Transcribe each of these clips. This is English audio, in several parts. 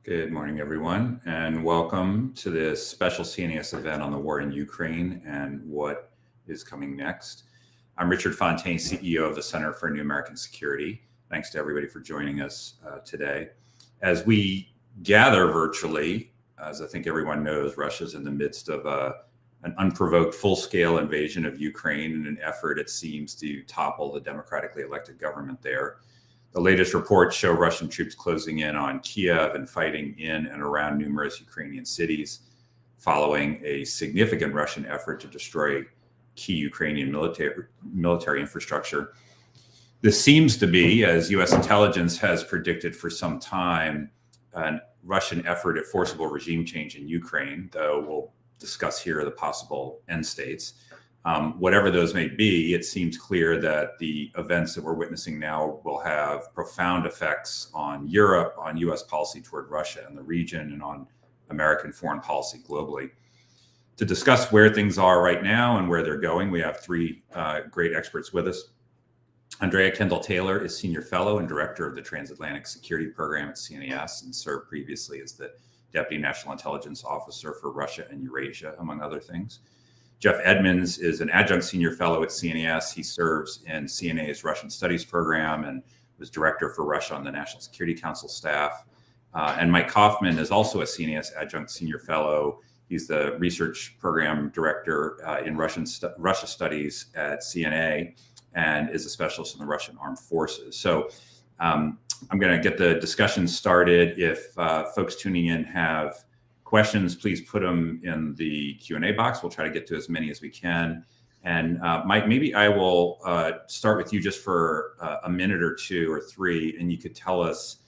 Good morning, everyone, and welcome to this special CNAS event on the war in Ukraine and what is coming next. I'm Richard Fontaine, CEO of the Center for New American Security. Thanks to everybody for joining us today. As we gather virtually, as I think everyone knows, Russia's in the midst of an unprovoked full-scale invasion of Ukraine in an effort, it seems, to topple the democratically elected government there. The latest reports show Russian troops closing in on Kiev and fighting in and around numerous Ukrainian cities, following a significant Russian effort to destroy key Ukrainian military infrastructure. This seems to be, as U.S. intelligence has predicted for some time, a Russian effort at forcible regime change in Ukraine, though we'll discuss here the possible end states. Whatever those may be, it seems clear that the events that we're witnessing now will have profound effects on Europe, on U.S. policy toward Russia and the region, and on American foreign policy globally. To discuss where things are right now and where they're going, we have three great experts with us. Andrea Kendall-Taylor is Senior Fellow and Director of the Transatlantic Security Program at CNAS and served previously as the Deputy National Intelligence Officer for Russia and Eurasia, among other things. Jeff Edmonds is an Adjunct Senior Fellow at CNAS. He serves in CNA's Russian Studies Program and was Director for Russia on the National Security Council staff. And Mike Kofman is also a CNAS Adjunct Senior Fellow. He's the Research Program Director in Russia Studies at CNA and is a specialist in the Russian Armed Forces. So I'm going to get the discussion started. If folks tuning in have questions, please put them in the Q&A box. We'll try to get to as many as we can. And Mike, maybe I will start with you just for a minute or two or three, and you could tell us,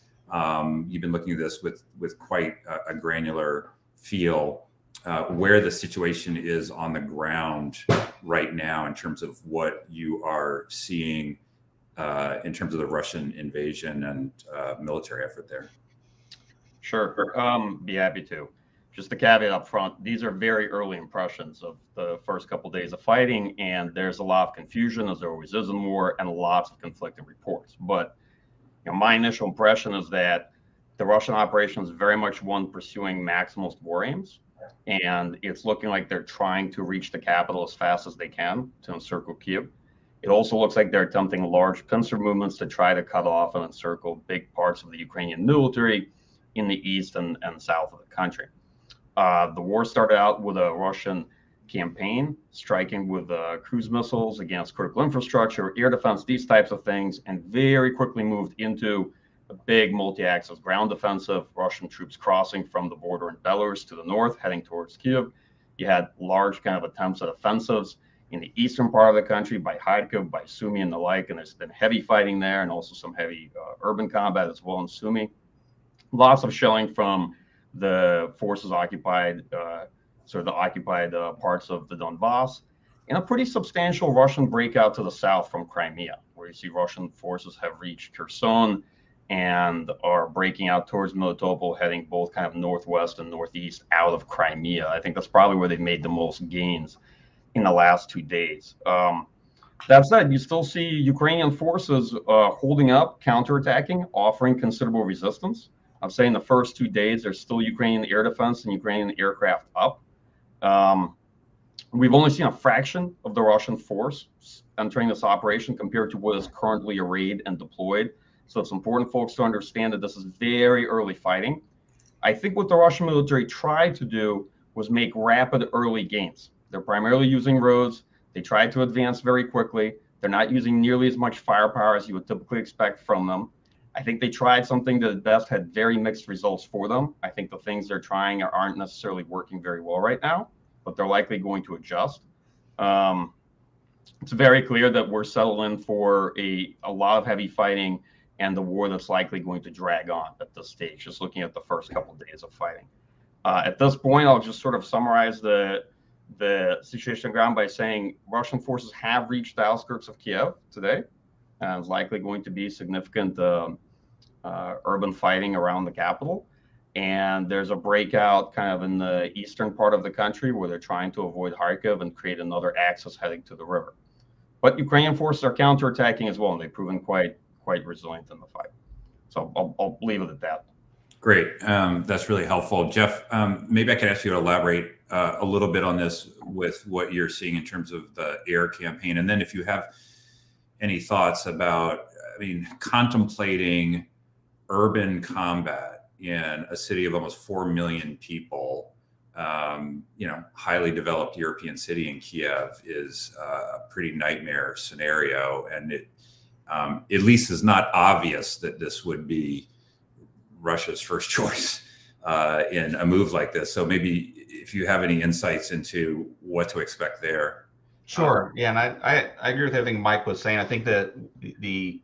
you've been looking at this with quite a granular feel, where the situation is on the ground right now in terms of what you are seeing in terms of the Russian invasion and military effort there. Sure, be happy to. Just a caveat up front, these are very early impressions of the first couple of days of fighting, and there's a lot of confusion, as there always is in war, and lots of conflicting reports. But my initial impression is that the Russian operation is very much one pursuing maximalist war aims, and it's looking like they're trying to reach the capital as fast as they can to encircle Kyiv. It also looks like they're attempting large pincer movements to try to cut off and encircle big parts of the Ukrainian military in the east and south of the country. The war started out with a Russian campaign, striking with cruise missiles against critical infrastructure, air defense, these types of things, and very quickly moved into a big multi-axis ground offensive, Russian troops crossing from the border in Belarus to the north, heading towards Kyiv. You had large kind of attempts at offensives in the eastern part of the country by Kharkiv, by Sumy and the like, and there's been heavy fighting there and also some heavy urban combat as well in Sumy. Lots of shelling from the forces occupied, sort of the occupied parts of the Donbass, and a pretty substantial Russian breakout to the south from Crimea, where you see Russian forces have reached Kherson and are breaking out towards Melitopol, heading both kind of northwest and northeast out of Crimea. I think that's probably where they've made the most gains in the last 2 days. That said, you still see Ukrainian forces holding up, counterattacking, offering considerable resistance. I'm saying the first 2 days, there's still Ukrainian air defense and Ukrainian aircraft up. We've only seen a fraction of the Russian force entering this operation compared to what is currently arrayed and deployed. So it's important, folks, to understand that this is very early fighting. I think what the Russian military tried to do was make rapid early gains. They're primarily using roads. They tried to advance very quickly. They're not using nearly as much firepower as you would typically expect from them. I think they tried something that at best had very mixed results for them. I think the things they're trying aren't necessarily working very well right now, but they're likely going to adjust. It's very clear that we're settled in for a lot of heavy fighting and the war that's likely going to drag on at this stage, just looking at the first couple of days of fighting. At this point, I'll just sort of summarize the situation on the ground by saying Russian forces have reached the outskirts of Kiev today. And it's likely going to be significant urban fighting around the capital. And there's a breakout kind of in the eastern part of the country where they're trying to avoid Kharkiv and create another axis heading to the river. But Ukrainian forces are counterattacking as well, and they've proven quite resilient in the fight. So I'll leave it at that. Great. That's really helpful. Jeff, maybe I could ask you to elaborate a little bit on this with what you're seeing in terms of the air campaign. And then if you have any thoughts about, contemplating urban combat in a city of almost 4 million people, highly developed European city in Kiev is a pretty nightmare scenario. And it at least is not obvious that this would be Russia's first choice in a move like this. So maybe if you have any insights into what to expect there. Sure. Yeah, and I agree with everything Mike was saying. I think that the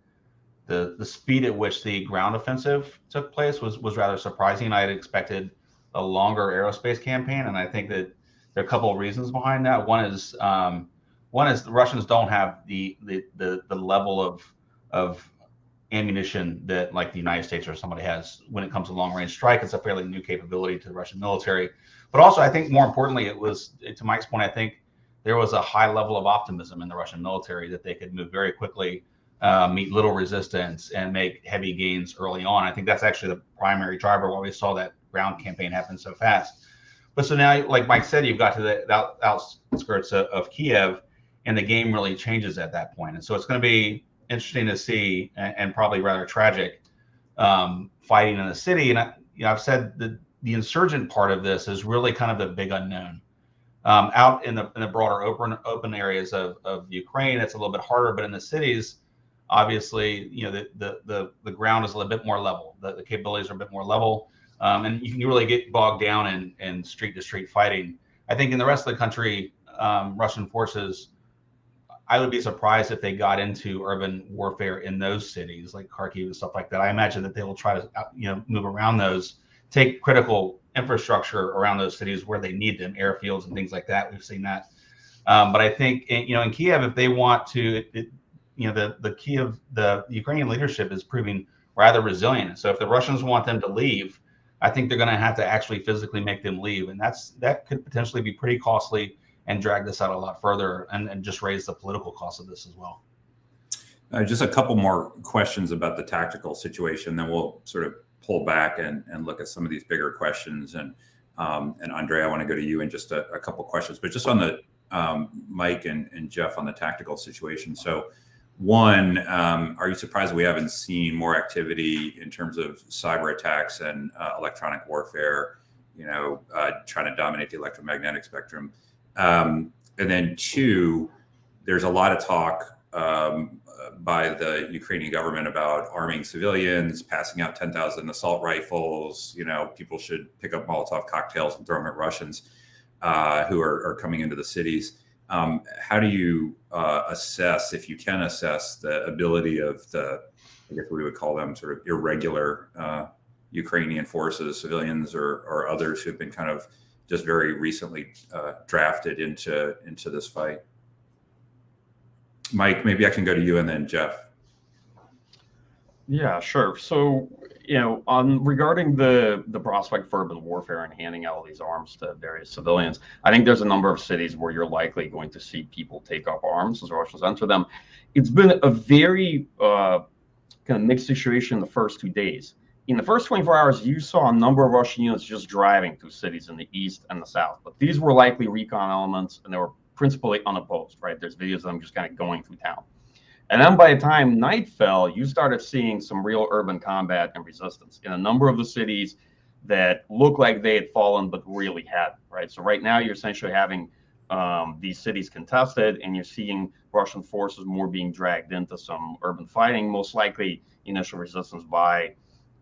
speed at which the ground offensive took place was rather surprising. I had expected a longer aerospace campaign, and I think that there are a couple of reasons behind that. One is the Russians don't have the level of ammunition that like the United States or somebody has when it comes to long range strike. It's a fairly new capability to the Russian military. But also, I think more importantly, it was, to Mike's point, I think there was a high level of optimism in the Russian military that they could move very quickly, meet little resistance, and make heavy gains early on. I think that's actually the primary driver why we saw that ground campaign happen so fast. But so now, like Mike said, you've got to the outskirts of Kiev, and the game really changes at that point. And so it's going to be interesting to see, and probably rather tragic, fighting in the city. And I've said that the insurgent part of this is really kind of the big unknown. Out in the broader open areas of Ukraine, it's a little bit harder, but in the cities, obviously, the ground is a little bit more level. The capabilities are a bit more level, and you can really get bogged down in street to street fighting. I think in the rest of the country, Russian forces, I would be surprised if they got into urban warfare in those cities like Kharkiv and stuff like that. I imagine that they will try to, move around those, take critical infrastructure around those cities where they need them, airfields and things like that. We've seen that. But I think, in Kiev, if they want to, the Ukrainian leadership is proving rather resilient. So if the Russians want them to leave, I think they're going to have to actually physically make them leave. And that could potentially be pretty costly and drag this out a lot further, and just raise the political cost of this as well. Just a couple more questions about the tactical situation, then we'll sort of pull back and look at some of these bigger questions. And Andrea, I want to go to you in just a couple questions, but just on the Mike and Jeff on the tactical situation. So one, are you surprised we haven't seen more activity in terms of cyber attacks and electronic warfare, trying to dominate the electromagnetic spectrum? And then two, there's a lot of talk by the Ukrainian government about arming civilians, passing out 10,000 assault rifles. People should pick up Molotov cocktails and throw them at Russians who are coming into the cities. How do you assess, if you can assess, the ability of I guess we would call them sort of irregular Ukrainian forces, civilians or others who've been kind of just very recently drafted into this fight? Mike, maybe I can go to you and then Jeff. Yeah, sure. So, regarding the prospect for urban warfare and handing out all these arms to various civilians, I think there's a number of cities where you're likely going to see people take up arms as Russians enter them. It's been a very kind of mixed situation in the first 2 days. In the first 24 hours, you saw a number of Russian units just driving through cities in the east and the south, but these were likely recon elements, and they were principally unopposed, right? There's videos of them just kind of going through town. And then by the time night fell, you started seeing some real urban combat and resistance in a number of the cities that looked like they had fallen, but really hadn't, right? So right now you're essentially having these cities contested, and you're seeing Russian forces more being dragged into some urban fighting, most likely initial resistance by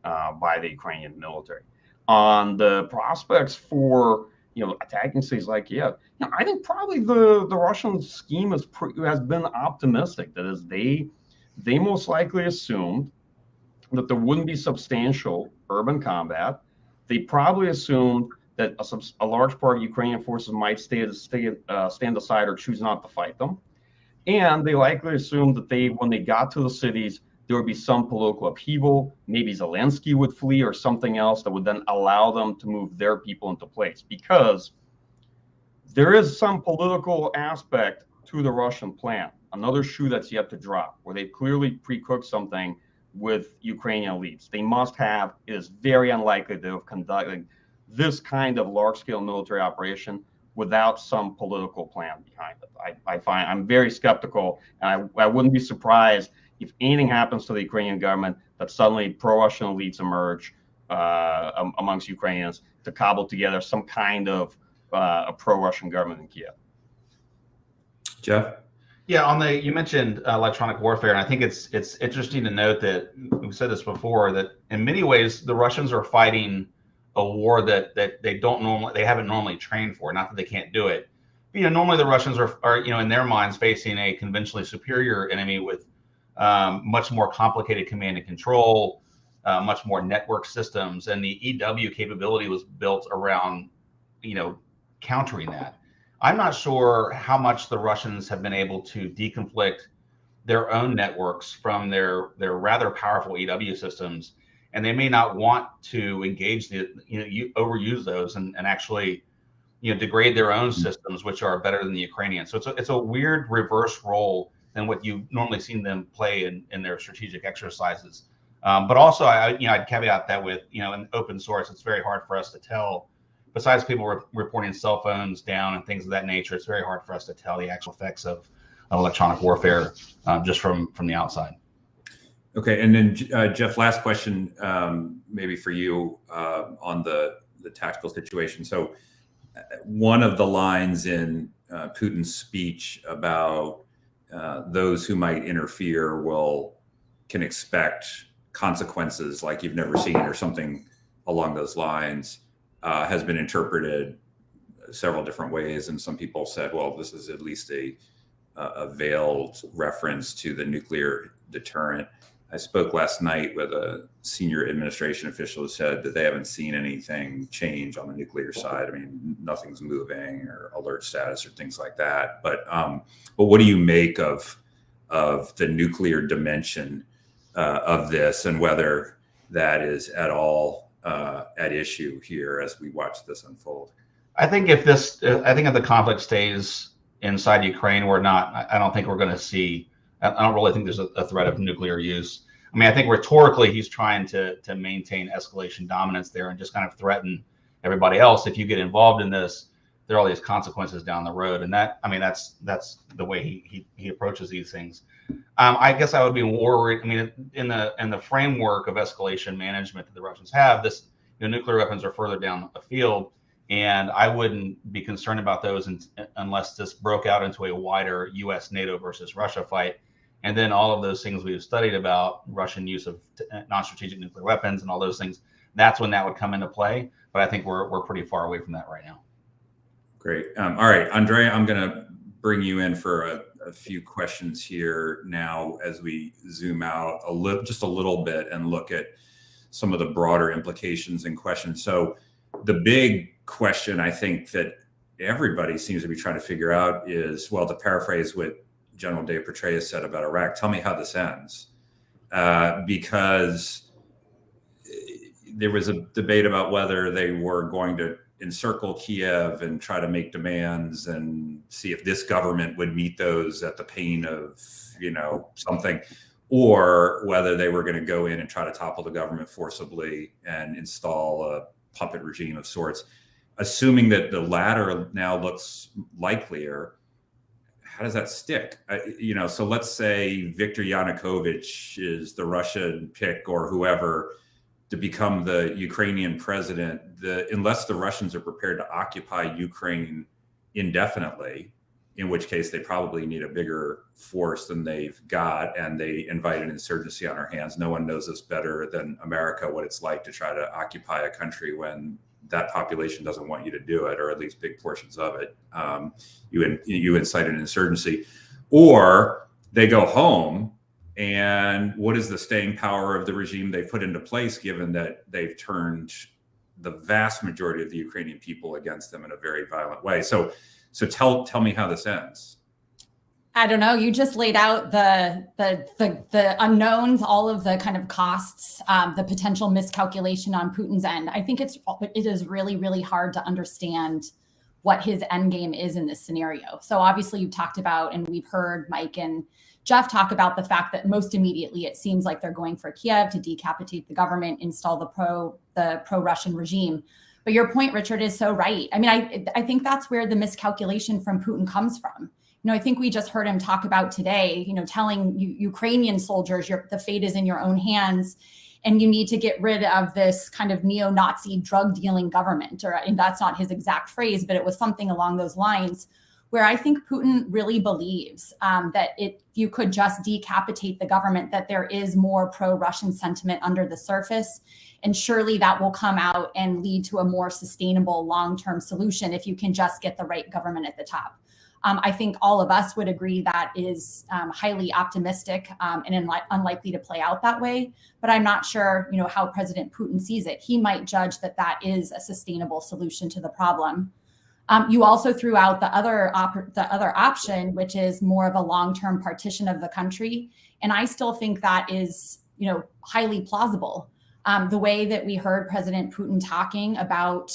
the Ukrainian military. On the prospects for attacking cities like Kiev, I think probably the Russian scheme has been optimistic. That is, they most likely assumed that there wouldn't be substantial urban combat. They probably assumed that a large part of Ukrainian forces might stand aside or choose not to fight them, and they likely assumed that when they got to the cities, there would be some political upheaval. Maybe Zelensky would flee or something else that would then allow them to move their people into place, because there is some political aspect to the Russian plan. Another shoe that's yet to drop, where they've clearly pre-cooked something with Ukrainian elites. They must have, it is very unlikely to have conducted this kind of large-scale military operation without some political plan behind it. I'm very skeptical, and I wouldn't be surprised if anything happens to the Ukrainian government that suddenly pro-Russian elites emerge amongst Ukrainians to cobble together some kind of a pro-Russian government in Kiev. Jeff? Yeah, you mentioned electronic warfare, and I think it's interesting to note that we've said this before, that in many ways the Russians are fighting a war that they haven't normally trained for. Not that they can't do it. But, normally the Russians are in their minds facing a conventionally superior enemy with much more complicated command and control, much more network systems, and the EW capability was built around countering that. I'm not sure how much the Russians have been able to deconflict their own networks from their rather powerful EW systems, and they may not want to engage overuse those and actually degrade their own systems, which are better than the Ukrainian. So it's a weird reverse role than what you've normally seen them play in their strategic exercises. But also, I'd caveat that with in open source, it's very hard for us to tell. Besides people reporting cell phones down and things of that nature, it's very hard for us to tell the actual effects of electronic warfare just from the outside. Okay, and then Jeff, last question, maybe for you on the tactical situation. So one of the lines in Putin's speech about those who might interfere can expect consequences like you've never seen, or something along those lines, has been interpreted several different ways. And some people said, well, this is at least a veiled reference to the nuclear deterrent. I spoke last night with a senior administration official who said that they haven't seen anything change on the nuclear side. I mean, nothing's moving or alert status or things like that. But what do you make of the nuclear dimension of this, and whether that is at all at issue here as we watch this unfold? I think if the conflict stays inside Ukraine, I don't think we're going to see. I don't really think there's a threat of nuclear use. I mean, I think rhetorically he's trying to maintain escalation dominance there and just kind of threaten everybody else. If you get involved in this, there are all these consequences down the road, and that's the way he approaches these things. I guess I would be worried. I mean, in the framework of escalation management that the Russians have, nuclear weapons are further down the field, and I wouldn't be concerned about those unless this broke out into a wider U.S. NATO versus Russia fight. And then all of those things we've studied about Russian use of non-strategic nuclear weapons and all those things, that's when that would come into play. But I think we're pretty far away from that right now. Great. All right, Andrea, I'm going to bring you in for a few questions here now as we zoom out just a little bit and look at some of the broader implications and questions. So the big question I think that everybody seems to be trying to figure out is, well, to paraphrase what General Dave Petraeus said about Iraq, tell me how this ends. Because there was a debate about whether they were going to encircle Kiev and try to make demands and see if this government would meet those at the pain of, something, or whether they were going to go in and try to topple the government forcibly and install a puppet regime of sorts. Assuming that the latter now looks likelier, how does that stick? So let's say Viktor Yanukovych is the Russian pick or whoever to become the Ukrainian president. Unless the Russians are prepared to occupy Ukraine indefinitely, in which case they probably need a bigger force than they've got, and they invite an insurgency on our hands. No one knows this better than America, what it's like to try to occupy a country when that population doesn't want you to do it, or at least big portions of it. You incite an insurgency, or they go home. And what is the staying power of the regime they've put into place, given that they've turned the vast majority of the Ukrainian people against them in a very violent way? So tell me how this ends. I don't know. You just laid out the unknowns, all of the kind of costs, the potential miscalculation on Putin's end. I think it is really, really hard to understand what his end game is in this scenario. So obviously you talked about, and we've heard Mike and Jeff talk about the fact that most immediately it seems like they're going for Kiev to decapitate the government, install the pro-Russian regime. But your point, Richard, is so right. I mean, I think that's where the miscalculation from Putin comes from. I think we just heard him talk about today, telling Ukrainian soldiers the fate is in your own hands, and you need to get rid of this kind of neo-Nazi drug dealing government. And that's not his exact phrase, but it was something along those lines, where I think Putin really believes that if you could just decapitate the government, that there is more pro-Russian sentiment under the surface. And surely that will come out and lead to a more sustainable long-term solution if you can just get the right government at the top. I think all of us would agree that is highly optimistic and unlikely to play out that way. But I'm not sure, how President Putin sees it. He might judge that that is a sustainable solution to the problem. You also threw out the other option, which is more of a long-term partition of the country. And I still think that is, highly plausible. The way that we heard President Putin talking about,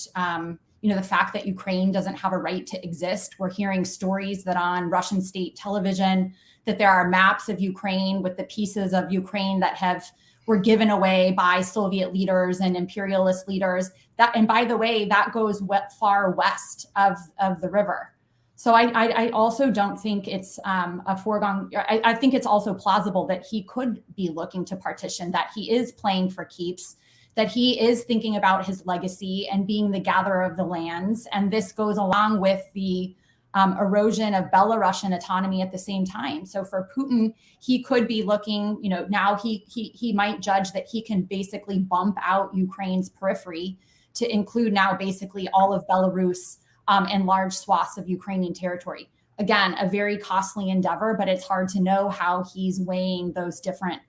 the fact that Ukraine doesn't have a right to exist. We're hearing stories that on Russian state television, that there are maps of Ukraine with the pieces of Ukraine that were given away by Soviet leaders and imperialist leaders. And by the way, that goes far west of the river. So I also don't think it's a foregone. I think it's also plausible that he could be looking to partition, that he is playing for keeps, that he is thinking about his legacy and being the gatherer of the lands. And this goes along with the erosion of Belarusian autonomy at the same time. So for Putin, he could be looking, now he might judge that he can basically bump out Ukraine's periphery to include now basically all of Belarus and large swaths of Ukrainian territory. Again, a very costly endeavor, but it's hard to know how he's weighing those different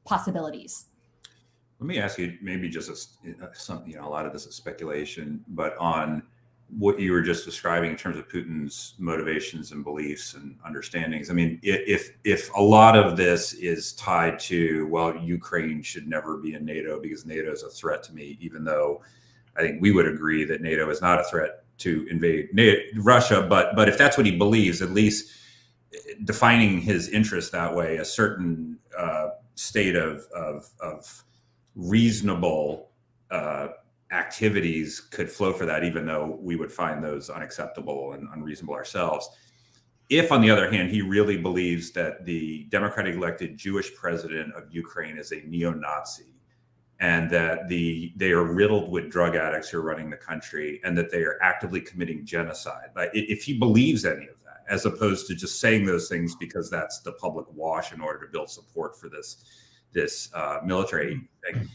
possibilities. Let me ask you, maybe just something, a lot of this is speculation, but on what you were just describing in terms of Putin's motivations and beliefs and understandings. I mean, if a lot of this is tied to, well, Ukraine should never be in NATO because NATO is a threat to me, even though I think we would agree that NATO is not a threat to invade Russia. But if that's what he believes, at least defining his interest that way, a certain state of reasonable activities could flow for that, even though we would find those unacceptable and unreasonable ourselves. If, on the other hand, he really believes that the democratically elected Jewish president of Ukraine is a neo-Nazi and that they are riddled with drug addicts who are running the country and that they are actively committing genocide, if he believes any of that, as opposed to just saying those things because that's the public wash in order to build support for this military thing,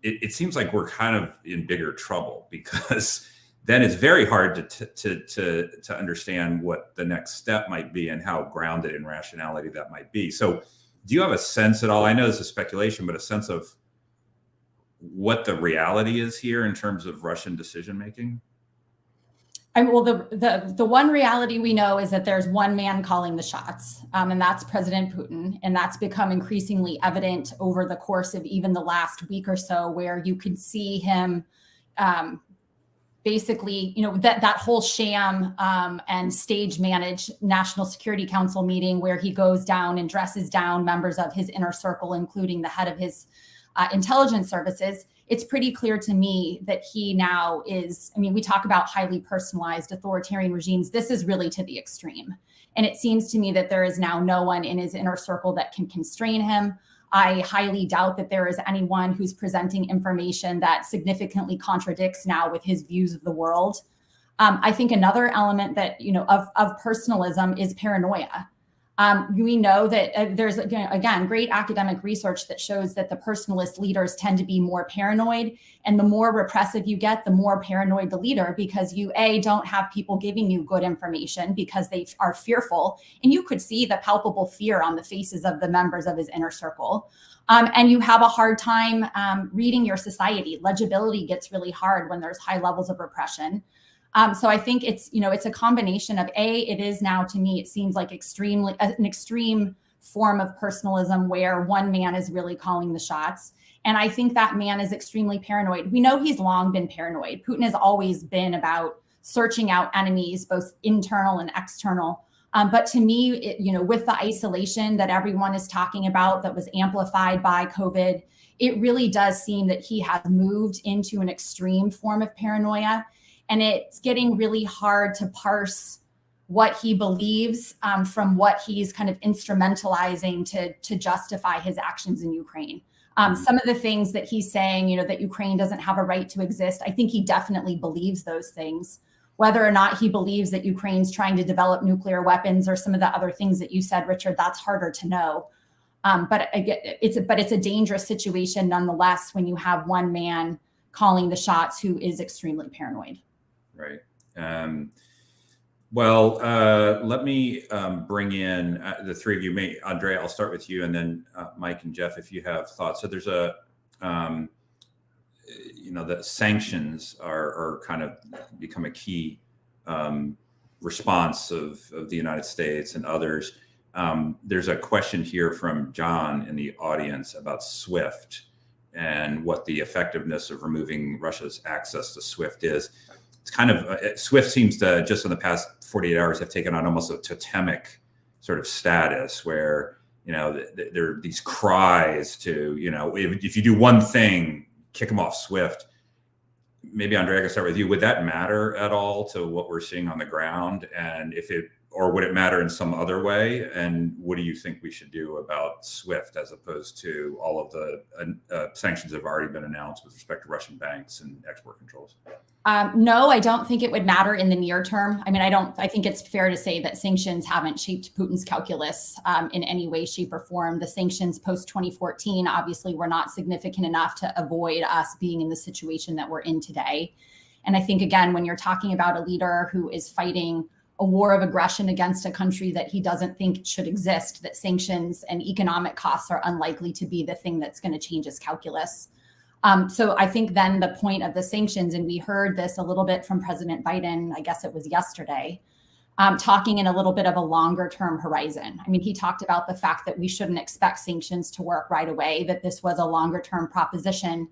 it seems like we're kind of in bigger trouble, because then it's very hard to understand what the next step might be and how grounded in rationality that might be. So do you have a sense at all? I know this is speculation, but a sense of what the reality is here in terms of Russian decision making? Well, the one reality we know is that there's one man calling the shots, and that's President Putin. And that's become increasingly evident over the course of even the last week or so, where you could see him basically, that whole sham and stage managed National Security Council meeting where he goes down and dresses down members of his inner circle, including the head of his intelligence services. It's pretty clear to me that he now is, we talk about highly personalized authoritarian regimes. This is really to the extreme. And it seems to me that there is now no one in his inner circle that can constrain him. I highly doubt that there is anyone who's presenting information that significantly contradicts now with his views of the world. I think another element that, of personalism is paranoia. We know that there's, again, great academic research that shows that the personalist leaders tend to be more paranoid. And the more repressive you get, the more paranoid the leader, because you, don't have people giving you good information because they are fearful. And you could see the palpable fear on the faces of the members of his inner circle. And you have a hard time reading your society. Legibility gets really hard when there's high levels of repression. So I think it's, it's a combination of it is now, to me, it seems like an extreme form of personalism where one man is really calling the shots. And I think that man is extremely paranoid. We know he's long been paranoid. Putin has always been about searching out enemies, both internal and external. But to me, with the isolation that everyone is talking about that was amplified by COVID, it really does seem that he has moved into an extreme form of paranoia. And it's getting really hard to parse what he believes from what he's kind of instrumentalizing to justify his actions in Ukraine. Some of the things that he's saying, that Ukraine doesn't have a right to exist, I think he definitely believes those things. Whether or not he believes that Ukraine's trying to develop nuclear weapons or some of the other things that you said, Richard, that's harder to know. But it's a dangerous situation nonetheless when you have one man calling the shots who is extremely paranoid. Right. Let me bring in the three of you. Andrea, I'll start with you, and then Mike and Jeff, if you have thoughts. So there's the sanctions are kind of become a key response of the United States and others. There's a question here from John in the audience about SWIFT and what the effectiveness of removing Russia's access to SWIFT is. It's kind of SWIFT seems to just in the past 48 hours have taken on almost a totemic sort of status where, there are these cries to, if you do one thing, kick them off SWIFT. Maybe Andrea, I can start with you. Would that matter at all to what we're seeing on the ground? And or would it matter in some other way? And what do you think we should do about SWIFT as opposed to all of the sanctions that have already been announced with respect to Russian banks and export controls? No, I don't think it would matter in the near term. I think it's fair to say that sanctions haven't shaped Putin's calculus in any way, shape, or form. The sanctions post 2014 obviously were not significant enough to avoid us being in the situation that we're in today. And I think, again, when you're talking about a leader who is fighting a war of aggression against a country that he doesn't think should exist, that sanctions and economic costs are unlikely to be the thing that's going to change his calculus. So I think then the point of the sanctions, and we heard this a little bit from President Biden, I guess it was yesterday, talking in a little bit of a longer term horizon. He talked about the fact that we shouldn't expect sanctions to work right away, that this was a longer term proposition.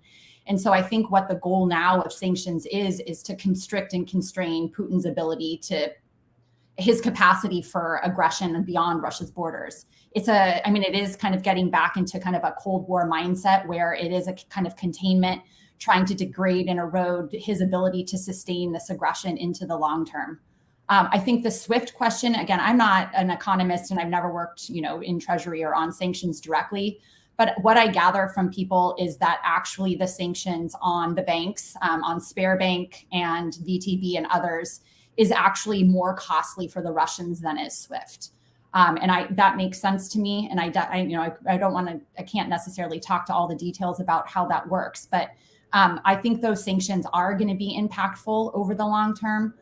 And so I think what the goal now of sanctions is to constrict and constrain Putin's ability to his capacity for aggression and beyond Russia's borders. It is kind of getting back into kind of a Cold War mindset where it is a kind of containment, trying to degrade and erode his ability to sustain this aggression into the long term. I think the SWIFT question, again, I'm not an economist and I've never worked, in Treasury or on sanctions directly. But what I gather from people is that actually the sanctions on the banks, on Sberbank and VTB and others, is actually more costly for the Russians than is SWIFT. That makes sense to me. And I can't necessarily talk to all the details about how that works, but I think those sanctions are going to be impactful over the long term,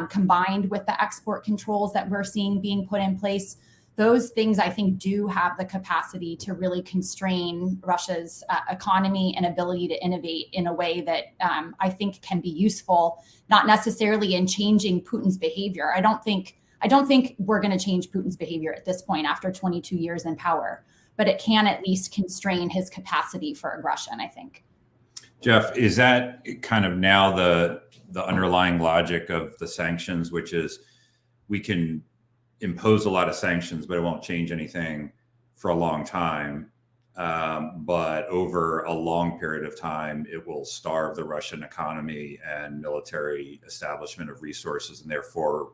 combined with the export controls that we're seeing being put in place. Those things, I think, do have the capacity to really constrain Russia's economy and ability to innovate in a way that I think can be useful, not necessarily in changing Putin's behavior. I don't think we're going to change Putin's behavior at this point after 22 years in power, but it can at least constrain his capacity for aggression, I think. Jeff, is that kind of now the underlying logic of the sanctions, which is we can impose a lot of sanctions, but it won't change anything for a long time. But over a long period of time, it will starve the Russian economy and military establishment of resources, and therefore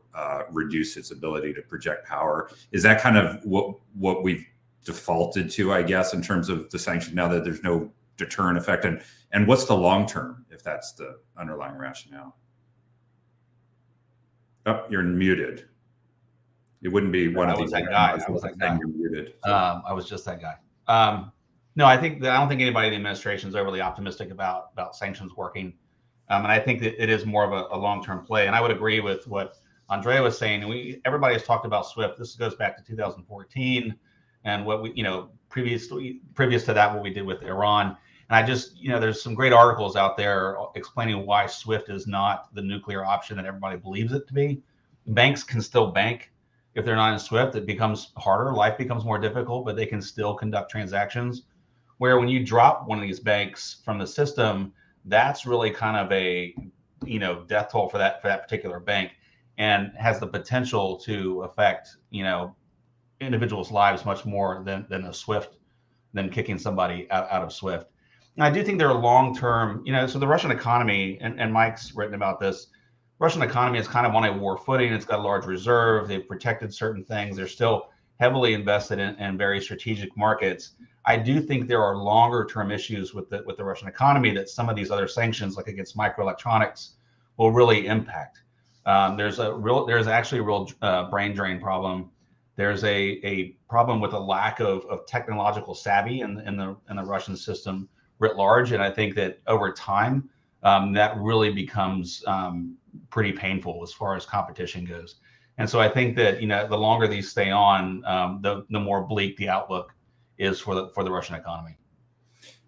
reduce its ability to project power. Is that kind of what we've defaulted to, I guess, in terms of the sanction now that there's no deterrent effect? And what's the long term if that's the underlying rationale? Oh, you're muted. It wouldn't be one of these. That guy. I was that guy. You're muted. I was just that guy. No, I don't think anybody in the administration is overly optimistic about sanctions working. And I think that it is more of a long-term play. And I would agree with what Andrea was saying. Everybody has talked about SWIFT. This goes back to 2014 and what we, previous to that, what we did with Iran. And I just, there's some great articles out there explaining why SWIFT is not the nuclear option that everybody believes it to be. Banks can still bank. If they're not in SWIFT, it becomes harder. Life becomes more difficult, but they can still conduct transactions. Where when you drop one of these banks from the system, that's really kind of a, death toll for that particular bank. and has the potential to affect, individuals' lives much more than kicking somebody out of SWIFT. And I do think there are long-term, so the Russian economy, and Mike's written about this, Russian economy is kind of on a war footing. It's got a large reserve. They've protected certain things. They're still heavily invested in very strategic markets. I do think there are longer-term issues with the Russian economy that some of these other sanctions, like against microelectronics, will really impact. There's actually a real brain drain problem. There's a problem with a lack of technological savvy in the Russian system writ large, and I think that over time that really becomes pretty painful as far as competition goes. And so I think that the longer these stay on, the more bleak the outlook is for the Russian economy.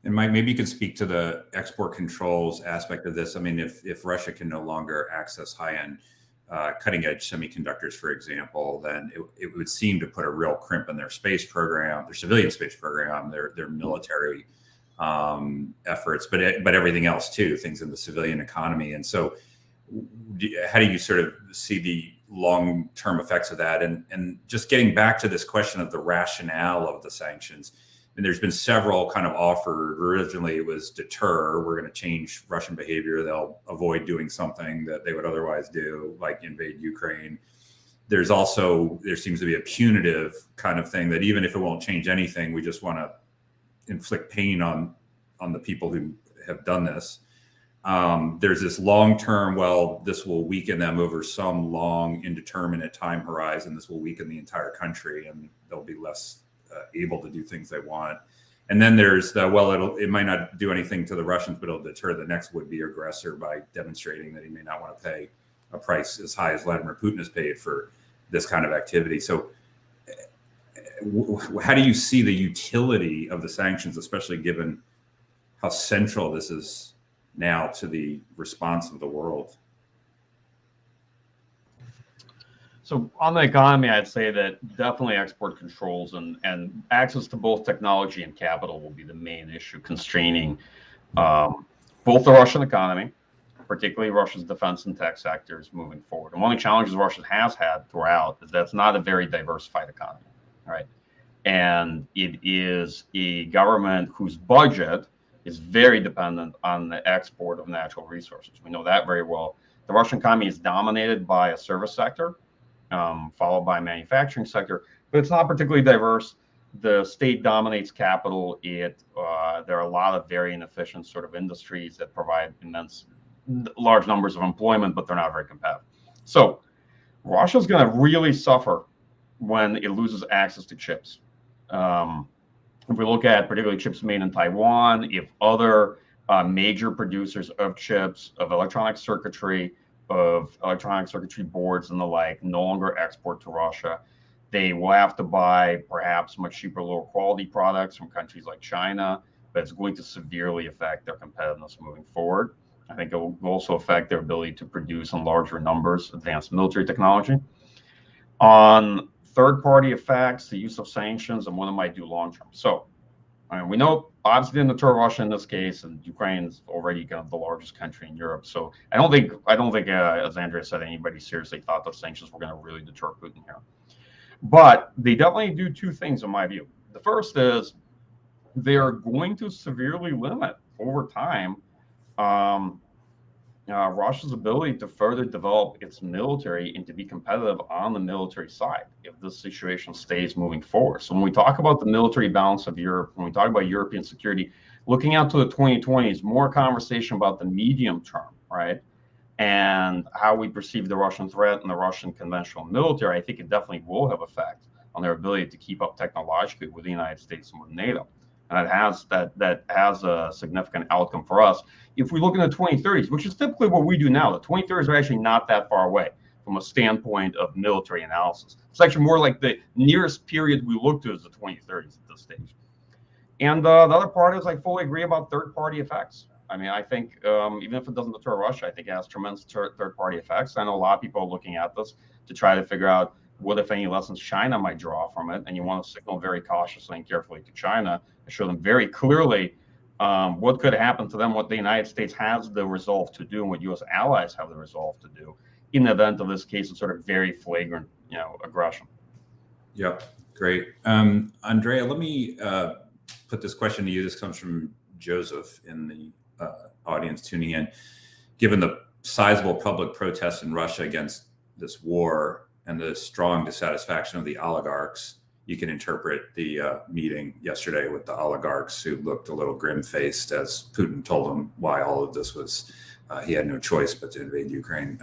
And Mike, maybe you could speak to the export controls aspect of this. I mean, if Russia can no longer access high-end cutting edge semiconductors, for example, then it would seem to put a real crimp in their space program, their civilian space program, their military efforts, but everything else too, things in the civilian economy. And so how do you sort of see the long-term effects of that? And just getting back to this question of the rationale of the sanctions, and there's been several kind of offered. Originally, it was deter. We're going to change Russian behavior. They'll avoid doing something that they would otherwise do, like invade Ukraine. There seems to be a punitive kind of thing that even if it won't change anything, we just want to inflict pain on the people who have done this. There's this long-term, this will weaken them over some long, indeterminate time horizon. This will weaken the entire country, and they'll be less able to do things they want. And then there's it might not do anything to the Russians, but it'll deter the next would-be aggressor by demonstrating that he may not want to pay a price as high as Vladimir Putin has paid for this kind of activity. So how do you see the utility of the sanctions, especially given how central this is now to the response of the world? So on the economy, I'd say that definitely export controls and access to both technology and capital will be the main issue constraining both the Russian economy, particularly Russia's defense and tech sectors moving forward. And one of the challenges Russia has had throughout is that it's not a very diversified economy, right? And it is a government whose budget is very dependent on the export of natural resources. We know that very well. The Russian economy is dominated by a service sector, followed by manufacturing sector, but it's not particularly diverse. The state dominates capital. There are a lot of very inefficient sort of industries that provide large numbers of employment, but they're not very competitive. So Russia's going to really suffer when it loses access to chips. If we look at particularly chips made in Taiwan, if other major producers of chips, of electronic circuitry boards and the like no longer export to Russia, they will have to buy perhaps much cheaper, lower quality products from countries like China, but it's going to severely affect their competitiveness moving forward. I think it will also affect their ability to produce in larger numbers advanced military technology. On third-party effects, the use of sanctions, and what it might do long-term. So, we know obviously didn't deter Russia in this case, and Ukraine is already kind of the largest country in Europe. So I don't think, as Andrea said, anybody seriously thought that sanctions were going to really deter Putin here. But they definitely do two things in my view. The first is they are going to severely limit over time Russia's ability to further develop its military and to be competitive on the military side if this situation stays moving forward. So when we talk about the military balance of Europe, when we talk about European security, looking out to the 2020s, more conversation about the medium term, right? And how we perceive the Russian threat and the Russian conventional military, I think it definitely will have effect on their ability to keep up technologically with the United States and with NATO. And that has a significant outcome for us. If we look in the 2030s, which is typically what we do now, the 2030s are actually not that far away from a standpoint of military analysis. It's actually more like the nearest period we look to is the 2030s at this stage. And the other part is I fully agree about third-party effects. I mean, I think even if it doesn't deter Russia, I think it has tremendous third-party effects. I know a lot of people are looking at this to try to figure out what, if any, lessons China might draw from it. And you want to signal very cautiously and carefully to China and show them very clearly what could happen to them, what the United States has the resolve to do, and what U.S. allies have the resolve to do in the event of this case of sort of very flagrant, aggression. Yep, great. Andrea, let me put this question to you. This comes from Joseph in the audience tuning in. Given the sizable public protests in Russia against this war and the strong dissatisfaction of the oligarchs, you can interpret the meeting yesterday with the oligarchs who looked a little grim-faced as Putin told them why all of this was, he had no choice but to invade Ukraine.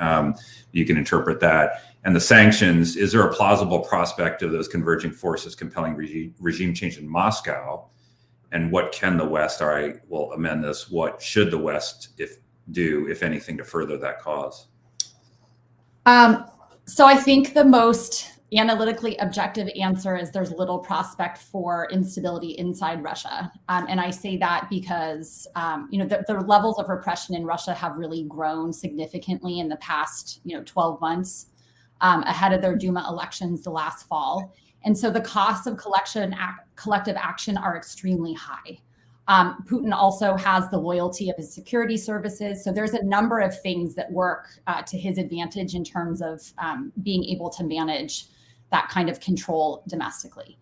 You can interpret that. And the sanctions, is there a plausible prospect of those converging forces compelling regime change in Moscow? And what can the West, or I will amend this, what should the West do, if anything, to further that cause? So I think the most analytically objective answer is there's little prospect for instability inside Russia. And I say that because, the levels of repression in Russia have really grown significantly in the past, 12 months ahead of their Duma elections the last fall. And so the costs of collective action are extremely high. Putin also has the loyalty of his security services. So there's a number of things that work to his advantage in terms of being able to manage that kind of control domestically.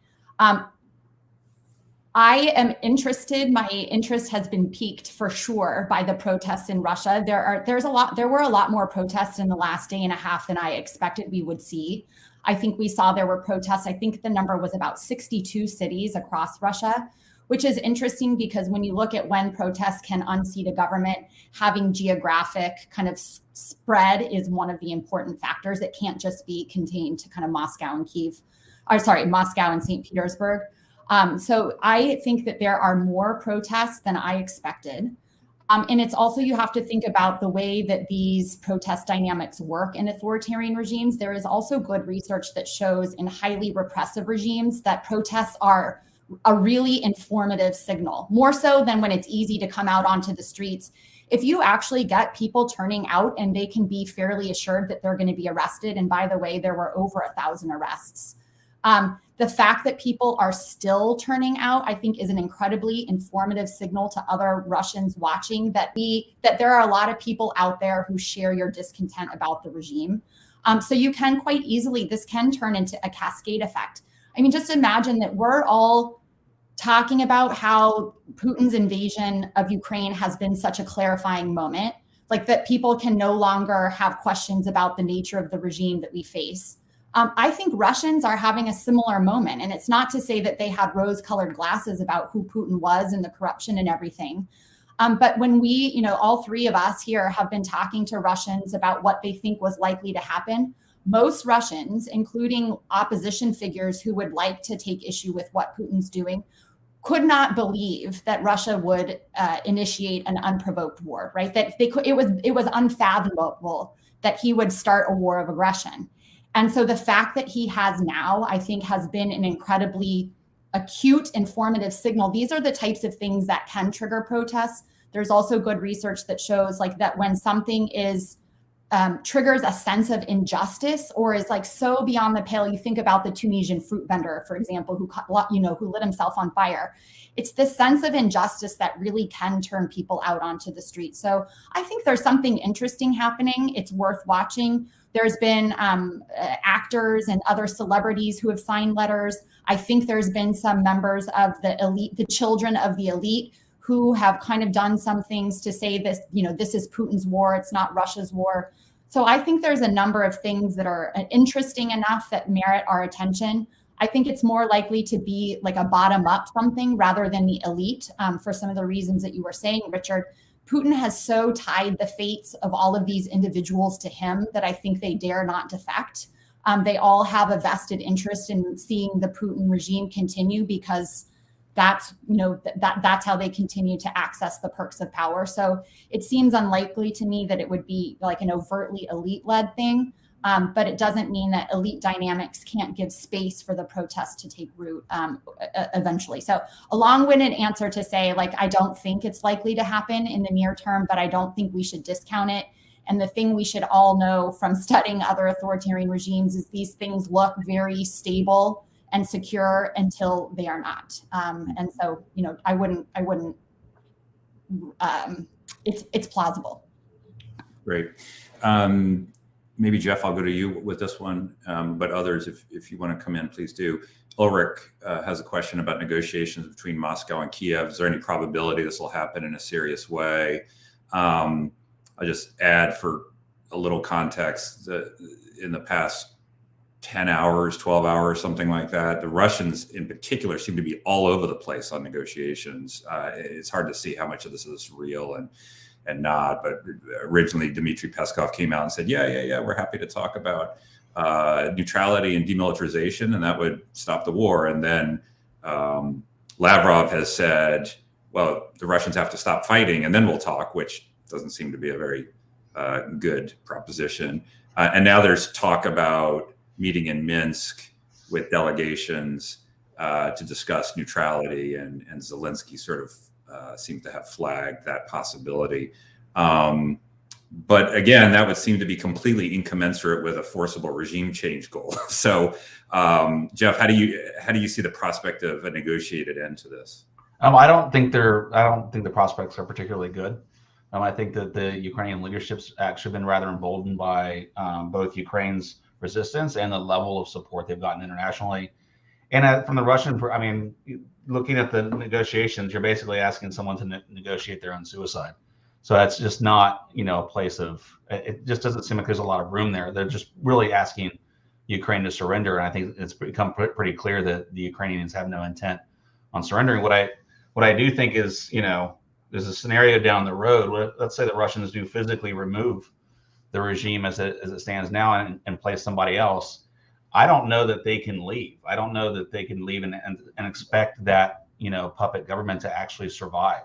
I am interested. My interest has been piqued for sure by the protests in Russia. There were a lot more protests in the last day and a half than I expected we would see. I think we saw there were protests. I think the number was about 62 cities across Russia, which is interesting because when you look at when protests can unseat a government, having geographic kind of spread is one of the important factors. It can't just be contained to kind of Moscow and St. Petersburg. So I think that there are more protests than I expected. And it's also, you have to think about the way that these protest dynamics work in authoritarian regimes. There is also good research that shows in highly repressive regimes that protests are a really informative signal, more so than when it's easy to come out onto the streets. If you actually get people turning out and they can be fairly assured that they're going to be arrested, and by the way, there were over 1,000 arrests. The fact that people are still turning out, I think, is an incredibly informative signal to other Russians watching that there are a lot of people out there who share your discontent about the regime. So you can quite easily, this can turn into a cascade effect. I mean, just imagine that we're all talking about how Putin's invasion of Ukraine has been such a clarifying moment, like that people can no longer have questions about the nature of the regime that we face. I think Russians are having a similar moment. And it's not to say that they had rose-colored glasses about who Putin was and the corruption and everything. But when we, all three of us here have been talking to Russians about what they think was likely to happen, most Russians, including opposition figures who would like to take issue with what Putin's doing, could not believe that Russia would initiate an unprovoked war, right? That it was unfathomable that he would start a war of aggression. And so the fact that he has now, I think, has been an incredibly acute, informative signal. These are the types of things that can trigger protests. There's also good research that shows that when something is triggers a sense of injustice or is so beyond the pale. You think about the Tunisian fruit vendor, for example, who lit himself on fire. It's this sense of injustice that really can turn people out onto the street. So I think there's something interesting happening. It's worth watching. There's been actors and other celebrities who have signed letters. I think there's been some members of the elite, the children of the elite, who have kind of done some things to say this, this is Putin's war, it's not Russia's war. So I think there's a number of things that are interesting enough that merit our attention. I think it's more likely to be like a bottom-up something rather than the elite for some of the reasons that you were saying, Richard. Putin has so tied the fates of all of these individuals to him that I think they dare not defect. They all have a vested interest in seeing the Putin regime continue because that's how they continue to access the perks of power. So it seems unlikely to me that it would be like an overtly elite-led thing, but it doesn't mean that elite dynamics can't give space for the protests to take root eventually. So a long-winded answer to say, I don't think it's likely to happen in the near term, but I don't think we should discount it. And the thing we should all know from studying other authoritarian regimes is these things look very stable and secure until they are not. And so, I wouldn't, it's plausible. Great. maybe Jeff, I'll go to you with this one, but others, if you want to come in, please do. Ulrich has a question about negotiations between Moscow and Kiev. Is there any probability this will happen in a serious way? I'll just add for a little context that in the past 10 hours, 12 hours, something like that, the Russians in particular seem to be all over the place on negotiations. It's hard to see how much of this is real and not, but originally Dmitry Peskov came out and said, yeah, we're happy to talk about neutrality and demilitarization, and that would stop the war. And then Lavrov has said, well, the Russians have to stop fighting and then we'll talk, which doesn't seem to be a very good proposition. And now there's talk about meeting in Minsk with delegations to discuss neutrality, and Zelensky sort of seems to have flagged that possibility. But again, that would seem to be completely incommensurate with a forcible regime change goal. So, Jeff, how do you see the prospect of a negotiated end to this? I don't think the prospects are particularly good. I think that the Ukrainian leadership's actually been rather emboldened by both Ukraine's resistance and the level of support they've gotten internationally. And from the Russian, I mean, looking at the negotiations, you're basically asking someone to negotiate their own suicide. So that's just not, a place of, it just doesn't seem like there's a lot of room there. They're just really asking Ukraine to surrender. And I think it's become pretty clear that the Ukrainians have no intent on surrendering. What I do think is, there's a scenario down the road where, let's say the Russians do physically remove the regime as it stands now and place somebody else. I don't know that they can leave. I don't know that they can leave and expect that, puppet government to actually survive.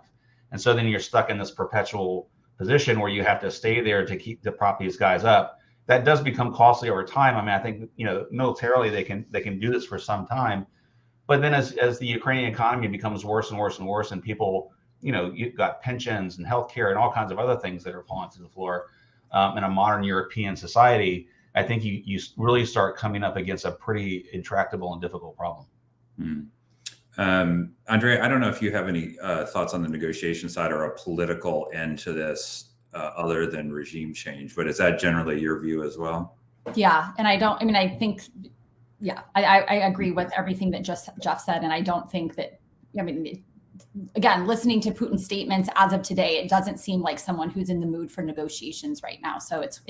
And so then you're stuck in this perpetual position where you have to stay there to prop these guys up. That does become costly over time. I mean, I think, militarily they can do this for some time. But then as the Ukrainian economy becomes worse and worse and worse, and people, you've got pensions and healthcare and all kinds of other things that are falling to the floor in a modern European society, I think you really start coming up against a pretty intractable and difficult problem. Andrea, I don't know if you have any thoughts on the negotiation side or a political end to this other than regime change, but is that generally your view as well? Yeah, and I think, I agree with everything that Jeff said, and I don't think that, again, listening to Putin's statements as of today, it doesn't seem like someone who's in the mood for negotiations right now. So it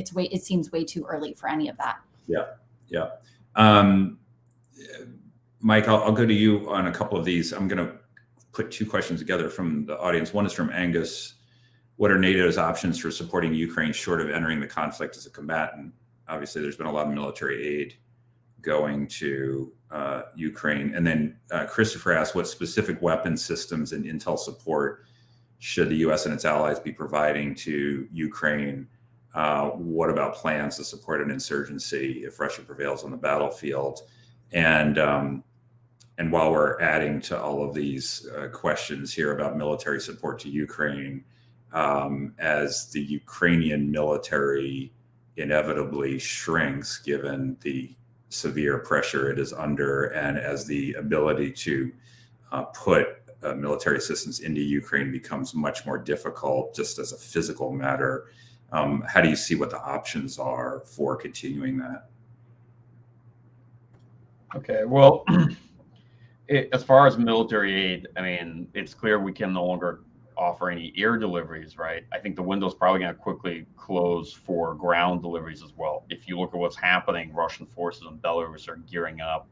seems way too early for any of that. Yeah. Mike, I'll go to you on a couple of these. I'm going to put two questions together from the audience. One is from Angus. What are NATO's options for supporting Ukraine short of entering the conflict as a combatant? Obviously, there's been a lot of military aid going to Ukraine. And then Christopher asked, what specific weapon systems and intel support should the U.S. and its allies be providing to Ukraine? What about plans to support an insurgency if Russia prevails on the battlefield? And while we're adding to all of these questions here about military support to Ukraine, as the Ukrainian military inevitably shrinks given the severe pressure it is under, and as the ability to put military assistance into Ukraine becomes much more difficult just as a physical matter, how do you see what the options are for continuing that? Okay, well, as far as military aid, I mean, it's clear we can no longer offer any air deliveries, right? I think the window's probably going to quickly close for ground deliveries as well. If you look at what's happening, Russian forces in Belarus are gearing up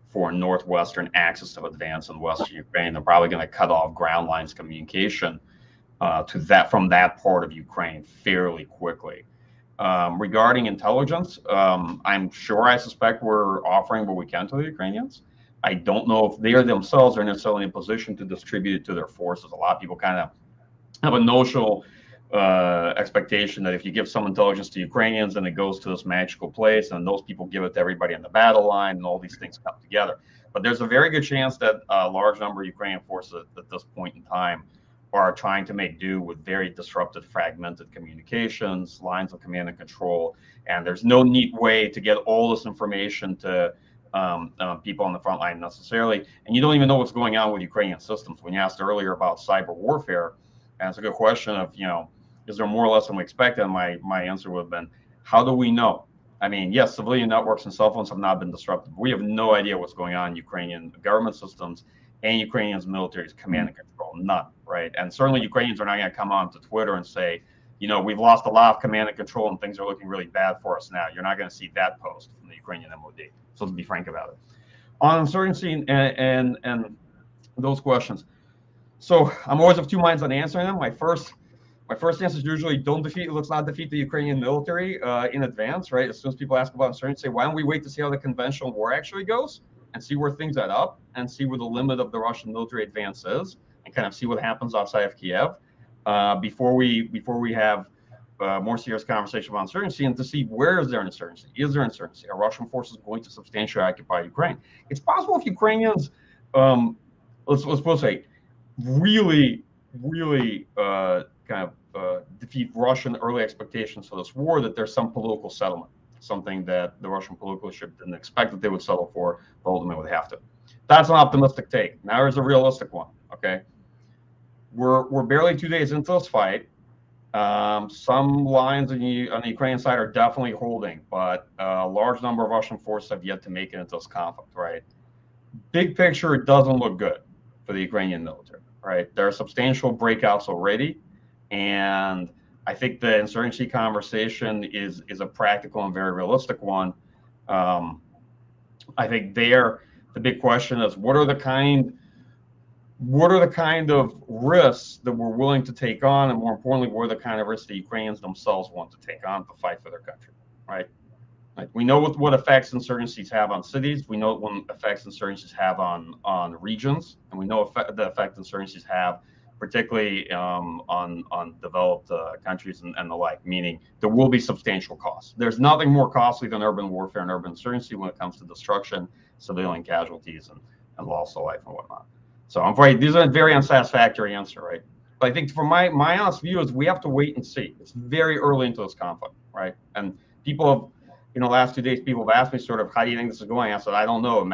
for northwestern axis of advance in western Ukraine. They're probably going to cut off ground lines communication from that part of Ukraine fairly quickly. Regarding intelligence, I suspect we're offering what we can to the Ukrainians. I don't know if they themselves are necessarily in a position to distribute it to their forces. A lot of people kind of have a notional expectation that if you give some intelligence to Ukrainians, then it goes to this magical place, and those people give it to everybody on the battle line, and all these things come together. But there's a very good chance that a large number of Ukrainian forces at this point in time are trying to make do with very disrupted, fragmented communications, lines of command and control, and there's no neat way to get all this information to people on the front line necessarily, and you don't even know what's going on with Ukrainian systems. When you asked earlier about cyber warfare, and it's a good question of, is there more or less than we expected? And my answer would have been, How do we know? I mean, yes, civilian networks and cell phones have not been disrupted. We have no idea what's going on in Ukrainian government systems and Ukrainians' military's command and control. None, right? And certainly Ukrainians are not going to come on to Twitter and say, you know, we've lost a lot of command and control and things are looking really bad for us now. You're not going to see that post from the Ukrainian MOD. So to be frank about it. On insurgency and those questions. So I'm always of two minds on answering them. My first answer is usually let's not defeat the Ukrainian military in advance, right? As soon as people ask about insurgency, say, why don't we wait to see how the conventional war actually goes and see where things add up and see where the limit of the Russian military advance is and kind of see what happens outside of Kiev before we have more serious conversation about insurgency and to see where is there an insurgency? Is there an insurgency? Are Russian forces going to substantially occupy Ukraine? It's possible if Ukrainians, let's say, really defeat Russian early expectations for this war, that there's some political settlement, something that the Russian political leadership didn't expect that they would settle for, but ultimately would have to. That's an optimistic take. Now there's a realistic one, okay? We're barely 2 days into this fight. Some lines on the Ukrainian side are definitely holding, but a large number of Russian forces have yet to make it into this conflict, right? Big picture, it doesn't look good for the Ukrainian military, right? There are substantial breakouts already, and I think the insurgency conversation is a practical and very realistic one. I think the big question is what are the kind of risks that we're willing to take on, and more importantly, what are the kind of risks the Ukrainians themselves want to take on to fight for their country, right? Like we know what effects insurgencies have on cities. We know what effects insurgencies have on regions, and we know the effect insurgencies have, particularly on developed countries and the like. Meaning there will be substantial costs. There's nothing more costly than urban warfare and urban insurgency when it comes to destruction, civilian casualties, and loss of life and whatnot. So I'm afraid these are a very unsatisfactory answer, right? But I think from my honest view is we have to wait and see. It's very early into this conflict, right? And people have. Last 2 days, people have asked me sort of, how do you think this is going? I said, I don't know.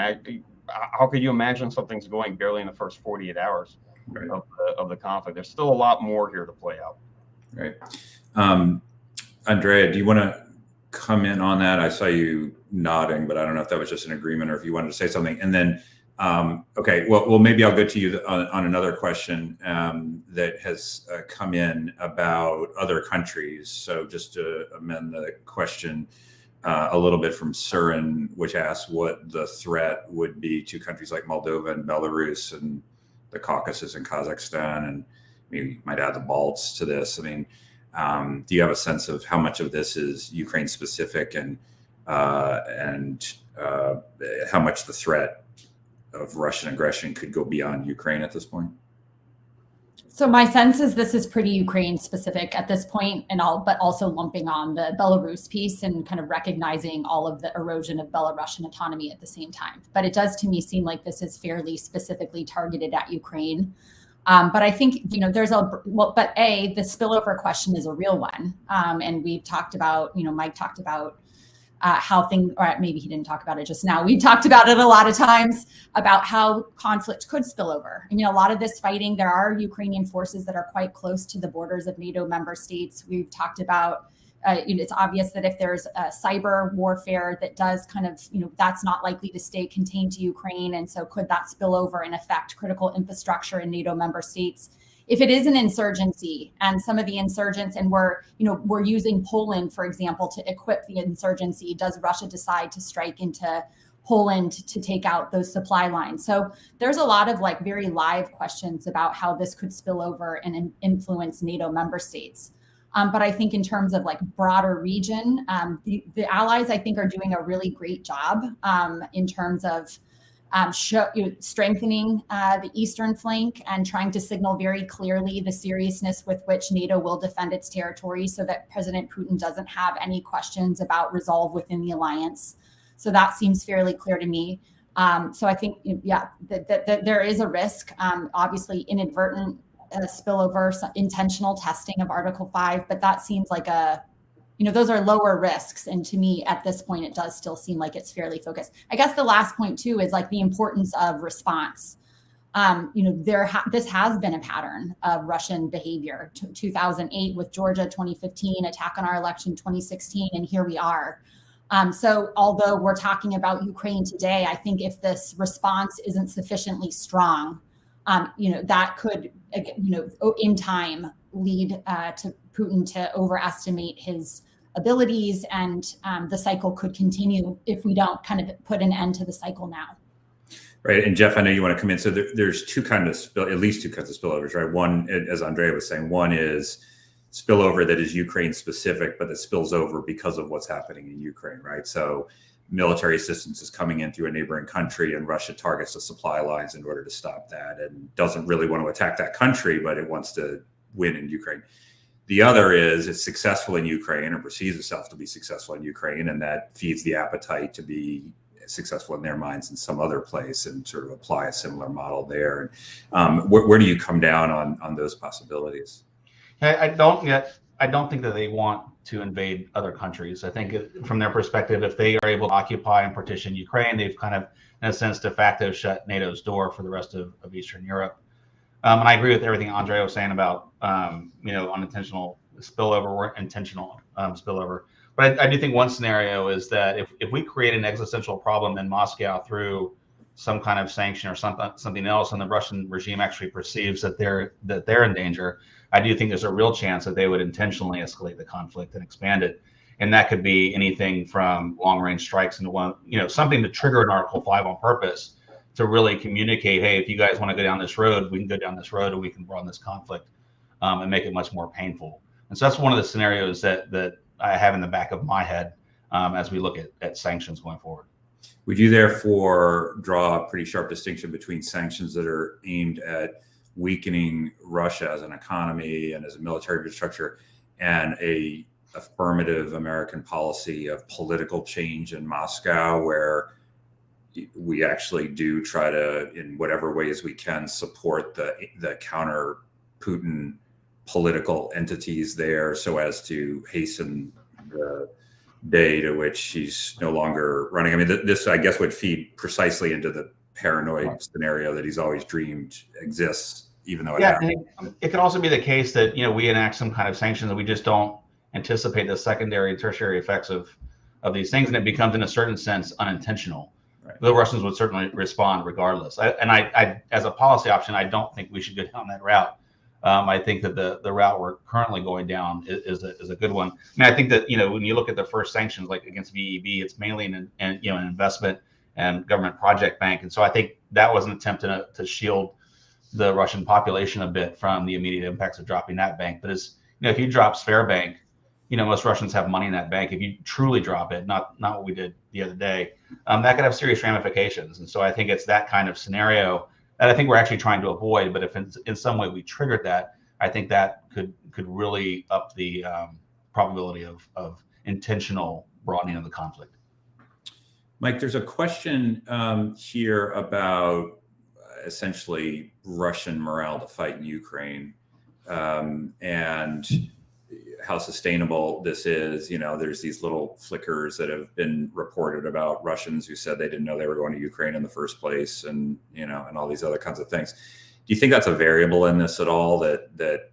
How could you imagine something's going barely in the first 48 hours of the conflict? There's still a lot more here to play out. Right. Andrea, do you want to come in on that? I saw you nodding, but I don't know if that was just an agreement or if you wanted to say something. And then, okay, well, maybe I'll go to you on another question that has come in about other countries. So just to amend the question, a little bit from Surin, which asks what the threat would be to countries like Moldova and Belarus and the Caucasus and Kazakhstan, and maybe you might add the Balts to this. I mean, do you have a sense of how much of this is Ukraine specific and how much the threat of Russian aggression could go beyond Ukraine at this point? So my sense is this is pretty Ukraine specific at this point, but also lumping on the Belarus piece and kind of recognizing all of the erosion of Belarusian autonomy at the same time. But it does to me seem like this is fairly specifically targeted at Ukraine. But I think, the spillover question is a real one. And we've talked about, Mike talked about how things, or maybe he didn't talk about it just now. We've talked about it a lot of times about how conflict could spill over. A lot of this fighting, there are Ukrainian forces that are quite close to the borders of NATO member states. We've talked about, it's obvious that if there's a cyber warfare that does kind of, that's not likely to stay contained to Ukraine. And so could that spill over and affect critical infrastructure in NATO member states? If it is an insurgency and some of the insurgents, and we're using Poland, for example, to equip the insurgency, does Russia decide to strike into Poland to take out those supply lines? So there's a lot of very live questions about how this could spill over and influence NATO member states. But I think in terms of broader region, the allies, I think, are doing a really great job in terms of strengthening the eastern flank and trying to signal very clearly the seriousness with which NATO will defend its territory so that President Putin doesn't have any questions about resolve within the alliance. So that seems fairly clear to me. So I think, that there is a risk, obviously inadvertent spillover, intentional testing of Article 5, but that seems like those are lower risks. And to me, at this point, it does still seem like it's fairly focused. I guess the last point, too, is the importance of response. this has been a pattern of Russian behavior. 2008 with Georgia, 2015 attack on our election, 2016, and here we are. So although we're talking about Ukraine today, I think if this response isn't sufficiently strong, that could, in time lead to Putin to overestimate his abilities, and the cycle could continue if we don't kind of put an end to the cycle now. Right. And Jeff, I know you want to come in. So there's at least two kinds of spillovers, right? One, as Andrea was saying, one is spillover that is Ukraine specific, but that spills over because of what's happening in Ukraine, right? So military assistance is coming in through a neighboring country, and Russia targets the supply lines in order to stop that, and doesn't really want to attack that country, but it wants to win in Ukraine. The other is it's successful in Ukraine, or perceives itself to be successful in Ukraine, and that feeds the appetite to be successful in their minds in some other place, and sort of apply a similar model there. Where do you come down on those possibilities? I don't think that they want to invade other countries. I think from their perspective, if they are able to occupy and partition Ukraine, they've kind of, in a sense, de facto shut NATO's door for the rest of Eastern Europe. And I agree with everything Andrea was saying about, unintentional spillover or intentional spillover. But I do think one scenario is that if we create an existential problem in Moscow through some kind of sanction or something else, and the Russian regime actually perceives that they're in danger, I do think there's a real chance that they would intentionally escalate the conflict and expand it. And that could be anything from long-range strikes into something to trigger an Article 5 on purpose, to really communicate, hey, if you guys want to go down this road, we can go down this road, and we can run this conflict and make it much more painful. And so that's one of the scenarios that I have in the back of my head as we look at sanctions going forward. Would you therefore draw a pretty sharp distinction between sanctions that are aimed at weakening Russia as an economy and as a military infrastructure, and a affirmative American policy of political change in Moscow, where we actually do try to, in whatever ways we can, support the counter Putin political entities there, so as to hasten the day to which he's no longer running? I mean, this, I guess, would feed precisely into the paranoid scenario that he's always dreamed exists, even though it could also be the case that we enact some kind of sanctions and we just don't anticipate the secondary and tertiary effects of these things, and it becomes, in a certain sense, unintentional. Right. The Russians would certainly respond regardless. I, as a policy option, I don't think we should go down that route. I think that the route we're currently going down is a good one. I mean, I think that when you look at the first sanctions, like against VEB, it's mainly an investment and government project bank, and so I think that was an attempt to shield the Russian population a bit from the immediate impacts of dropping that bank. But if you drop Sberbank, most Russians have money in that bank. If you truly drop it, not what we did the other day, that could have serious ramifications. And so I think it's that kind of scenario that I think we're actually trying to avoid. But if in some way we triggered that, I think that could really up the probability of intentional broadening of the conflict. Mike, there's a question here about essentially Russian morale to fight in Ukraine, and how sustainable this is. There's these little flickers that have been reported about Russians who said they didn't know they were going to Ukraine in the first place, and and all these other kinds of things. Do you think that's a variable in this at all, that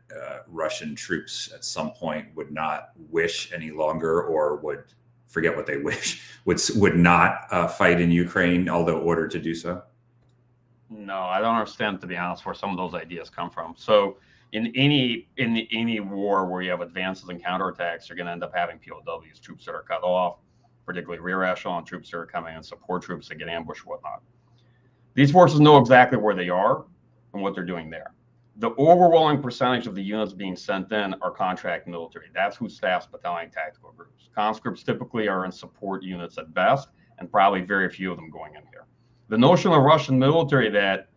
Russian troops at some point would not wish any longer, or would forget what they wish, would not fight in Ukraine, although ordered to do so? No, I don't understand, to be honest, where some of those ideas come from. So in any war where you have advances and counterattacks, you're going to end up having POWs, troops that are cut off, particularly rear echelon troops that are coming in, support troops that get ambushed, whatnot. These forces know exactly where they are and what they're doing there. The overwhelming percentage of the units being sent in are contract military. That's who staffs battalion tactical groups. Conscripts typically are in support units at best, and probably very few of them going in here. The notion of Russian military that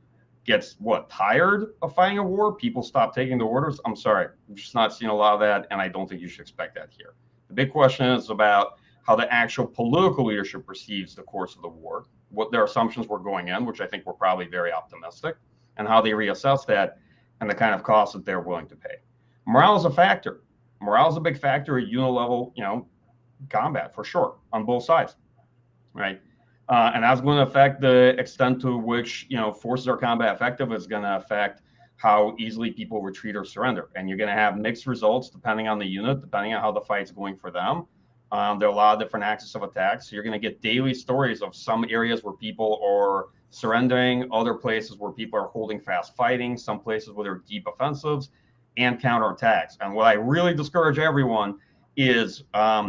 gets tired of fighting a war, people stop taking the orders. I'm sorry, I'm just not seeing a lot of that, and I don't think you should expect that here. The big question is about how the actual political leadership perceives the course of the war, what their assumptions were going in, which I think were probably very optimistic, and how they reassess that and the kind of costs that they're willing to pay. Morale is a factor. Morale is a big factor at unit level, combat, for sure, on both sides, right? And that's going to affect the extent to which, forces are combat effective. It's going to affect how easily people retreat or surrender. And you're going to have mixed results depending on the unit, depending on how the fight's going for them. There are a lot of different axes of attack. So you're going to get daily stories of some areas where people are surrendering, other places where people are holding fast fighting, some places where there are deep offensives and counterattacks. And what I really discourage everyone is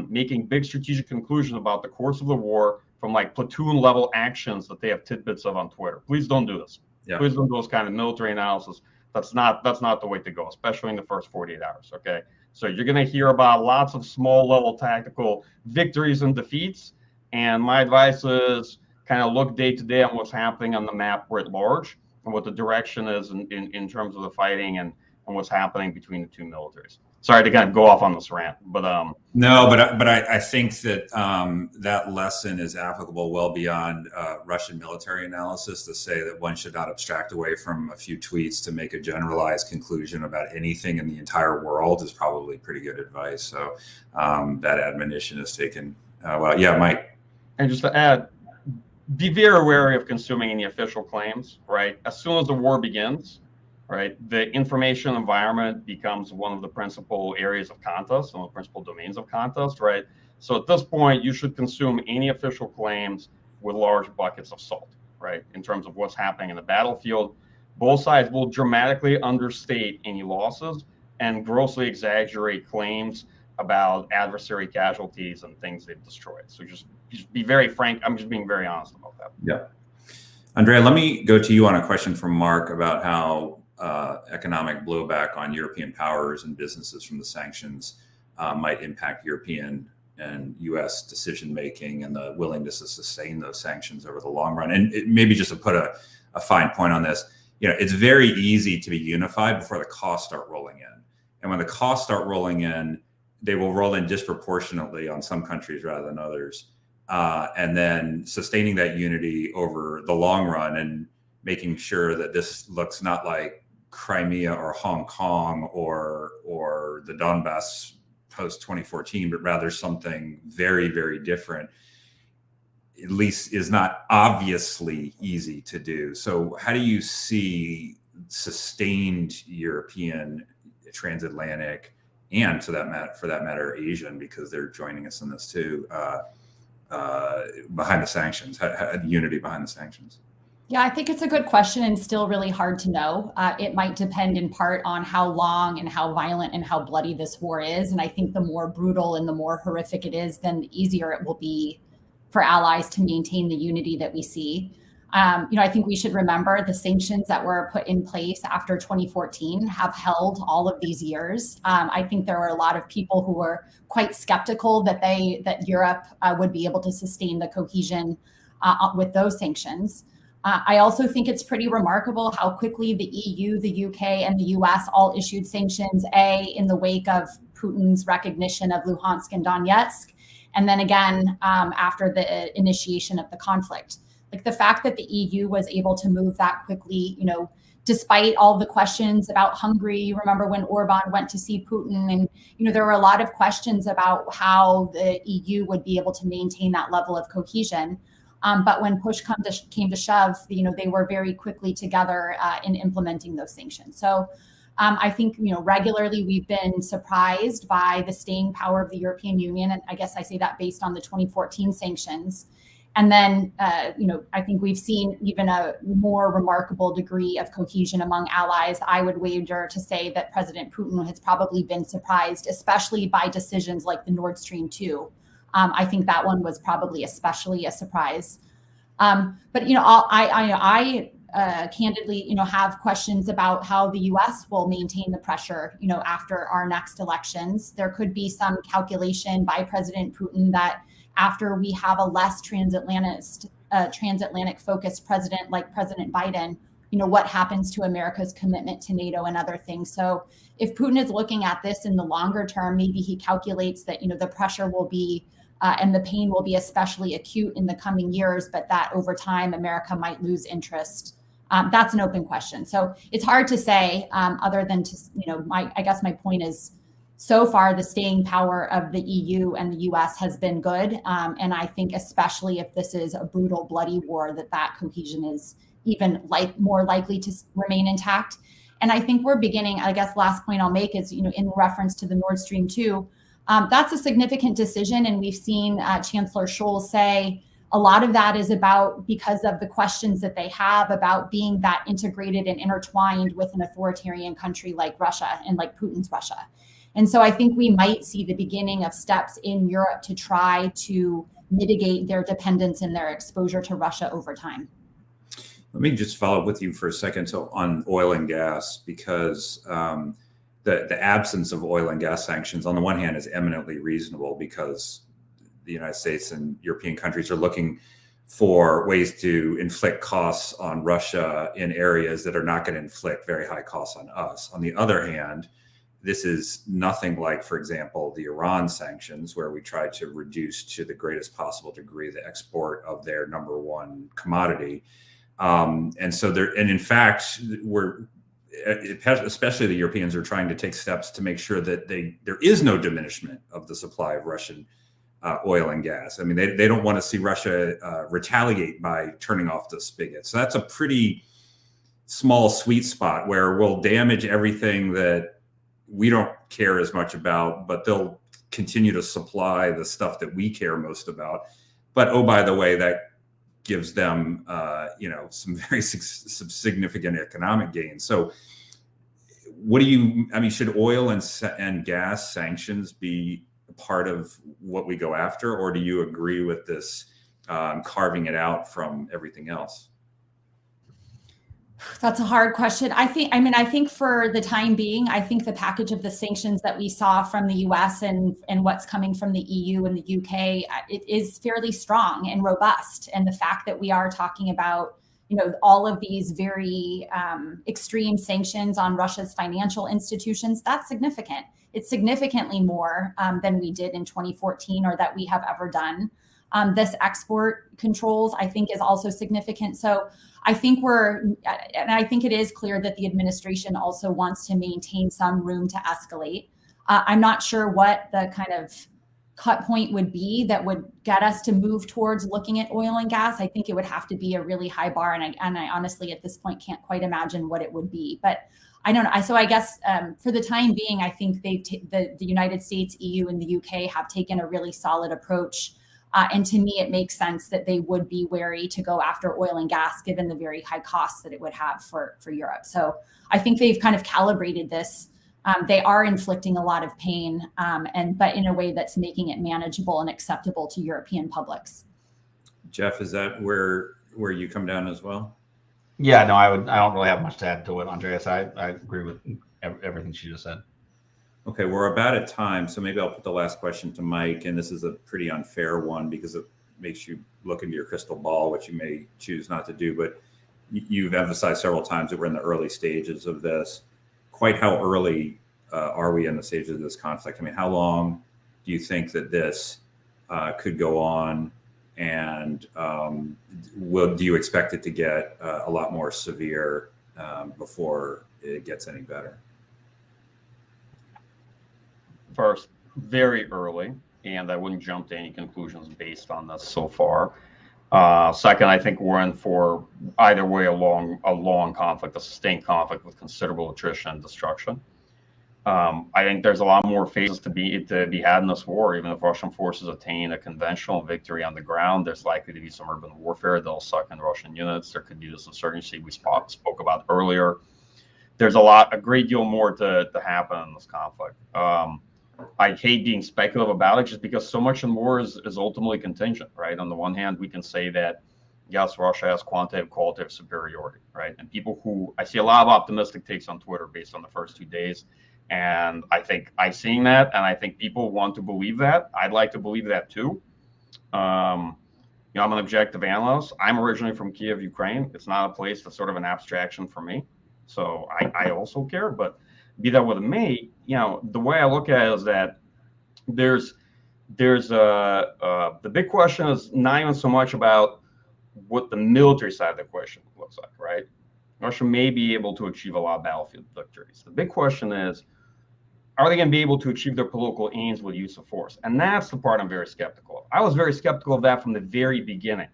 making big strategic conclusions about the course of the war from like platoon level actions that they have tidbits of on Twitter. Please don't do this. Yeah. Please don't do this kind of military analysis. That's not the way to go, especially in the first 48 hours. Okay. So you're going to hear about lots of small level tactical victories and defeats. And my advice is kind of look day to day on what's happening on the map writ large and what the direction is in terms of the fighting and what's happening between the two militaries. Sorry to kind of go off on this rant, but no, but I think that that lesson is applicable well beyond Russian military analysis to say that one should not abstract away from a few tweets to make a generalized conclusion about anything in the entire world is probably pretty good advice. So that admonition is taken well. Yeah, Mike. And just to add, be very wary of consuming any official claims, right? As soon as the war begins, right, the information environment becomes one of the principal areas of contest, one of the principal domains of contest, right? So at this point, you should consume any official claims with large buckets of salt, right? In terms of what's happening in the battlefield, both sides will dramatically understate any losses and grossly exaggerate claims about adversary casualties and things they've destroyed. So just be very frank. I'm just being very honest about that. Yeah. Andrea, let me go to you on a question from Mark about how economic blowback on European powers and businesses from the sanctions might impact European and U.S. decision-making and the willingness to sustain those sanctions over the long run. And maybe just to put a fine point on this, it's very easy to be unified before the costs start rolling in. And when the costs start rolling in, they will roll in disproportionately on some countries rather than others. And then sustaining that unity over the long run and making sure that this looks not like Crimea or Hong Kong or the Donbass post 2014, but rather something very, very different, at least is not obviously easy to do. So how do you see sustained European, transatlantic, and for that matter, Asian, because they're joining us in this too, behind the sanctions, unity behind the sanctions? Yeah, I think it's a good question and still really hard to know. It might depend in part on how long and how violent and how bloody this war is. And I think the more brutal and the more horrific it is, then the easier it will be for allies to maintain the unity that we see. I think we should remember the sanctions that were put in place after 2014 have held all of these years. I think there were a lot of people who were quite skeptical that Europe would be able to sustain the cohesion with those sanctions. I also think it's pretty remarkable how quickly the EU, the UK, and the US all issued sanctions, in the wake of Putin's recognition of Luhansk and Donetsk, and then again after the initiation of the conflict. Like the fact that the EU was able to move that quickly, despite all the questions about Hungary. You remember when Orban went to see Putin, and there were a lot of questions about how the EU would be able to maintain that level of cohesion. But when push came to shove, they were very quickly together in implementing those sanctions. So I think, regularly we've been surprised by the staying power of the European Union. And I guess I say that based on the 2014 sanctions. And then, I think we've seen even a more remarkable degree of cohesion among allies. I would wager to say that President Putin has probably been surprised, especially by decisions like the Nord Stream 2. I think that one was probably especially a surprise. But I candidly, have questions about how the U.S. will maintain the pressure, after our next elections. There could be some calculation by President Putin that after we have a less transatlantic focused president like President Biden, what happens to America's commitment to NATO and other things. So if Putin is looking at this in the longer term, maybe he calculates that, the pressure will be and the pain will be especially acute in the coming years, but that over time, America might lose interest. That's an open question. So it's hard to say, other than to, I guess my point is so far the staying power of the EU and the US has been good. And I think especially if this is a brutal, bloody war, that cohesion is even more likely to remain intact. And I think we're beginning, I guess last point I'll make is, in reference to the Nord Stream 2, that's a significant decision. And we've seen Chancellor Scholz say a lot of that is about because of the questions that they have about being that integrated and intertwined with an authoritarian country like Russia and like Putin's Russia. And so I think we might see the beginning of steps in Europe to try to mitigate their dependence and their exposure to Russia over time. Let me just follow up with you for a second. So on oil and gas, because the absence of oil and gas sanctions on the one hand is eminently reasonable because the United States and European countries are looking for ways to inflict costs on Russia in areas that are not going to inflict very high costs on us. On the other hand, this is nothing like, for example, the Iran sanctions, where we tried to reduce to the greatest possible degree the export of their number one commodity. And so there, and in fact, especially the Europeans are trying to take steps to make sure that there is no diminishment of the supply of Russian oil and gas. I mean, they don't want to see Russia retaliate by turning off the spigot. So that's a pretty small sweet spot where we'll damage everything that we don't care as much about, but they'll continue to supply the stuff that we care most about. But oh, by the way, that gives them, some very some significant economic gains. So, should oil and gas sanctions be part of what we go after, or do you agree with this carving it out from everything else? That's a hard question. I think for the time being, I think the package of the sanctions that we saw from the US and what's coming from the EU and the UK, it is fairly strong and robust. And the fact that we are talking about, all of these very extreme sanctions on Russia's financial institutions, that's significant. It's significantly more than we did in 2014 or that we have ever done. This export controls, I think, is also significant. So I think I think it is clear that the administration also wants to maintain some room to escalate. I'm not sure what the kind of cut point would be that would get us to move towards looking at oil and gas. I think it would have to be a really high bar. And I honestly, at this point, can't quite imagine what it would be. But I don't know. So I guess for the time being, I think the United States, EU, and the UK have taken a really solid approach. And to me, it makes sense that they would be wary to go after oil and gas, given the very high costs that it would have for Europe. So I think they've kind of calibrated this. They are inflicting a lot of pain, but in a way that's making it manageable and acceptable to European publics. Jeff, is that where you come down as well? Yeah, no, I don't really have much to add to it, Andreas. I agree with everything she just said. Okay, we're about at time, so maybe I'll put the last question to Mike, and this is a pretty unfair one because it makes you look into your crystal ball, which you may choose not to do, but you've emphasized several times that we're in the early stages of this. Quite how early are we in the stages of this conflict? I mean, how long do you think that this could go on, and do you expect it to get a lot more severe before it gets any better? First, very early, and I wouldn't jump to any conclusions based on this so far. Second, I think we're in for either way a long conflict, a sustained conflict with considerable attrition and destruction. I think there's a lot more phases to be had in this war. Even if Russian forces attain a conventional victory on the ground, there's likely to be some urban warfare. They'll suck in Russian units. There could be this insurgency we spoke about earlier. There's a great deal more to happen in this conflict. I hate being speculative about it just because so much in war is ultimately contingent, right? On the one hand, we can say that, yes, Russia has qualitative superiority, right? And I see a lot of optimistic takes on Twitter based on the first 2 days. And I think I'm seeing that, and I think people want to believe that. I'd like to believe that too. I'm an objective analyst. I'm originally from Kiev, Ukraine. It's not a place that's sort of an abstraction for me. So I also care, but be that what it may, the way I look at it is that there's the big question is not even so much about what the military side of the question looks like, right? Russia may be able to achieve a lot of battlefield victories. The big question is, are they going to be able to achieve their political aims with use of force? And that's the part I'm very skeptical of. I was very skeptical of that from the very beginning.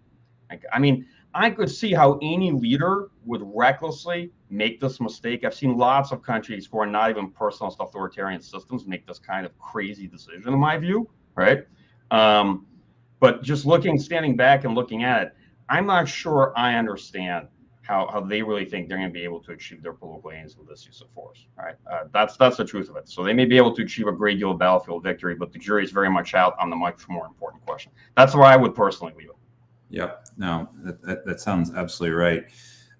I mean, I could see how any leader would recklessly make this mistake. I've seen lots of countries who are not even personalist authoritarian systems make this kind of crazy decision, in my view, right? But just standing back and looking at it, I'm not sure I understand how they really think they're going to be able to achieve their political aims with this use of force, right? That's the truth of it. So they may be able to achieve a great deal of battlefield victory, but the jury is very much out on the much more important question. That's where I would personally leave it. Yep. No, that sounds absolutely right.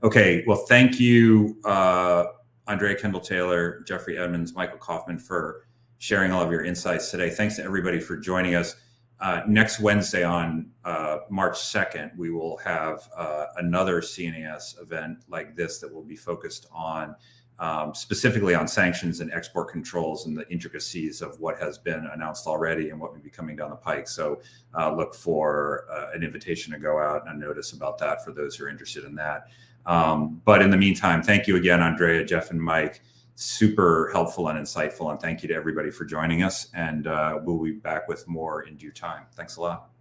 Okay. Well, thank you, Andrea Kendall-Taylor, Jeffrey Edmonds, Michael Kofman, for sharing all of your insights today. Thanks to everybody for joining us. Next Wednesday on March 2nd, we will have another CNAS event like this that will be focused on specifically on sanctions and export controls and the intricacies of what has been announced already and what may be coming down the pike. So look for an invitation to go out and a notice about that for those who are interested in that. But in the meantime, thank you again, Andrea, Jeff, and Mike. Super helpful and insightful. And thank you to everybody for joining us. And we'll be back with more in due time. Thanks a lot.